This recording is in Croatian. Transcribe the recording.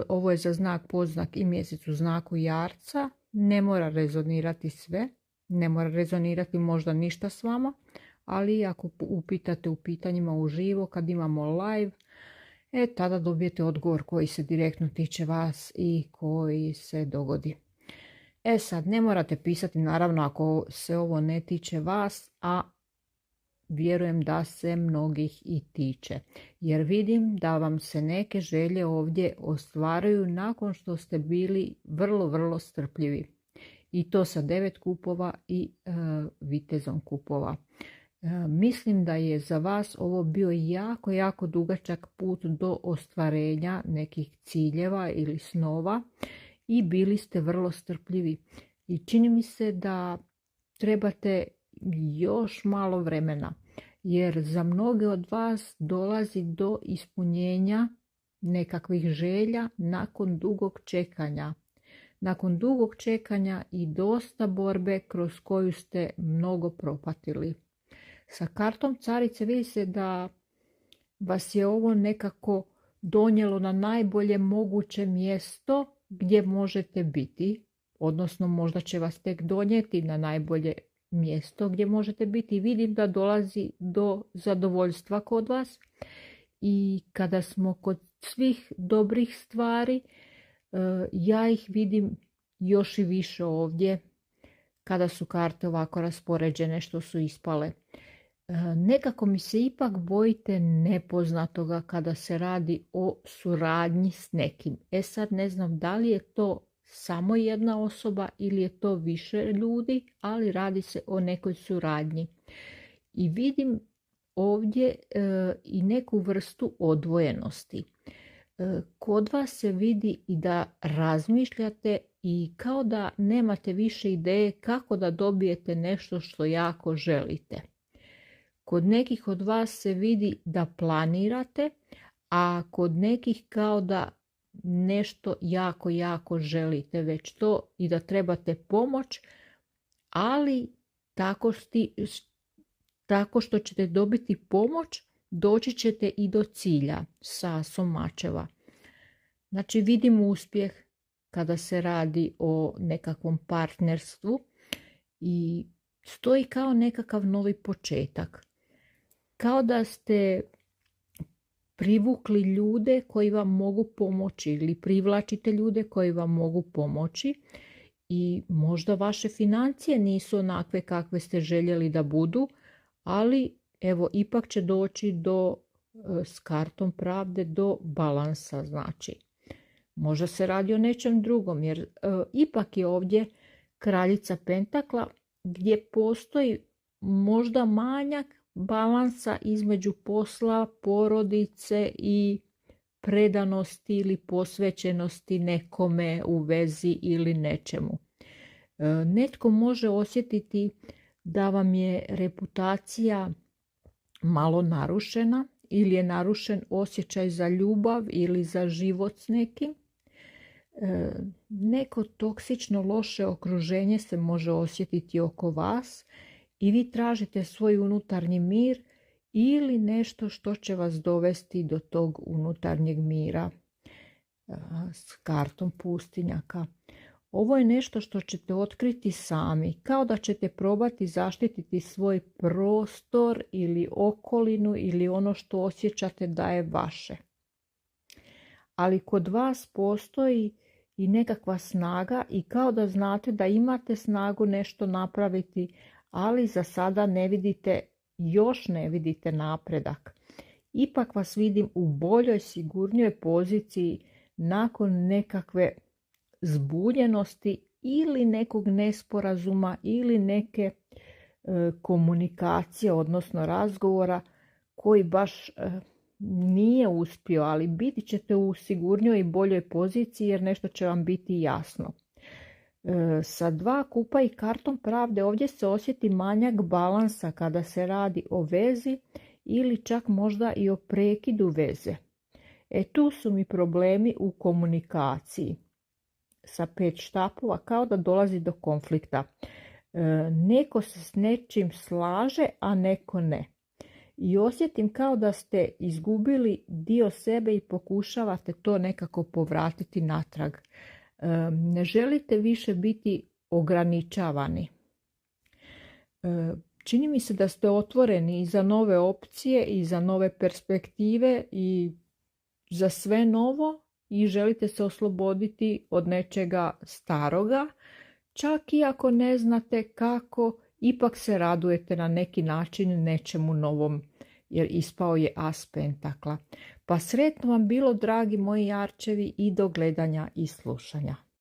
ovo je za znak, poznak i mjesec u znaku jarca. Ne mora rezonirati sve, ne mora rezonirati možda ništa s vama, ali ako upitate u pitanjima uživo kad imamo live, tada dobijete odgovor koji se direktno tiče vas i koji se dogodi. Sad, ne morate pisati naravno ako se ovo ne tiče vas, a vjerujem da se mnogih i tiče. Jer vidim da vam se neke želje ovdje ostvaruju nakon što ste bili vrlo, vrlo strpljivi. I to sa 9 kupova i vitezom kupova. Mislim da je za vas ovo bio jako, jako dugačak put do ostvarenja nekih ciljeva ili snova i bili ste vrlo strpljivi. I čini mi se da trebate još malo vremena, jer za mnoge od vas dolazi do ispunjenja nekakvih želja nakon dugog čekanja. Nakon dugog čekanja i dosta borbe kroz koju ste mnogo propatili. Sa kartom carice vidi se da vas je ovo nekako donijelo na najbolje moguće mjesto gdje možete biti, odnosno možda će vas tek donijeti na najbolje mjesto gdje možete biti. Vidim da dolazi do zadovoljstva kod vas i kada smo kod svih dobrih stvari, ja ih vidim još i više ovdje kada su karte ovako raspoređene što su ispale. Nekako mi se ipak bojite nepoznatoga kada se radi o suradnji s nekim. Sad ne znam da li je to samo jedna osoba ili je to više ljudi, ali radi se o nekoj suradnji. I vidim ovdje i neku vrstu odvojenosti. Kod vas se vidi i da razmišljate i kao da nemate više ideje kako da dobijete nešto što jako želite. Kod nekih od vas se vidi da planirate, a kod nekih kao da nešto jako, jako želite već to i da trebate pomoć, ali tako što ćete dobiti pomoć, doći ćete i do cilja sa asom mačeva. Znači vidim uspjeh kada se radi o nekakvom partnerstvu i stoji kao nekakav novi početak. Kao da ste privukli ljude koji vam mogu pomoći ili privlačite ljude koji vam mogu pomoći i možda vaše financije nisu onakve kakve ste željeli da budu, ali evo ipak će doći s kartom pravde do balansa, znači. Možda se radi o nečem drugom jer ipak je ovdje kraljica pentakla gdje postoji možda manjak balansa između posla, porodice i predanosti ili posvećenosti nekome u vezi ili nečemu. Netko može osjetiti da vam je reputacija malo narušena ili je narušen osjećaj za ljubav ili za život s nekim. Neko toksično loše okruženje se može osjetiti oko vas i vi tražite svoj unutarnji mir ili nešto što će vas dovesti do tog unutarnjeg mira s kartom pustinjaka. Ovo je nešto što ćete otkriti sami, kao da ćete probati zaštititi svoj prostor ili okolinu ili ono što osjećate da je vaše. Ali kod vas postoji i nekakva snaga i kao da znate da imate snagu nešto napraviti, ali za sada još ne vidite napredak. Ipak vas vidim u boljoj, sigurnijoj poziciji nakon nekakve zbunjenosti ili nekog nesporazuma ili neke komunikacije, odnosno razgovora koji baš nije uspio, ali biti ćete u sigurnijoj i boljoj poziciji jer nešto će vam biti jasno. Sa 2 kupa i kartom pravde ovdje se osjeti manjak balansa kada se radi o vezi ili čak možda i o prekidu veze. Tu su mi problemi u komunikaciji. Sa 5 štapova kao da dolazi do konflikta. Neko se s nečim slaže, a neko ne. i osjetim kao da ste izgubili dio sebe i pokušavate to nekako povratiti natrag. Ne želite više biti ograničavani. Čini mi se da ste otvoreni i za nove opcije i za nove perspektive i za sve novo i želite se osloboditi od nečega staroga. Čak i ako ne znate kako, ipak se radujete na neki način nečemu novom, jer ispao je as pentakla. Pa sretno vam bilo, dragi moji jarčevi, i do gledanja i slušanja.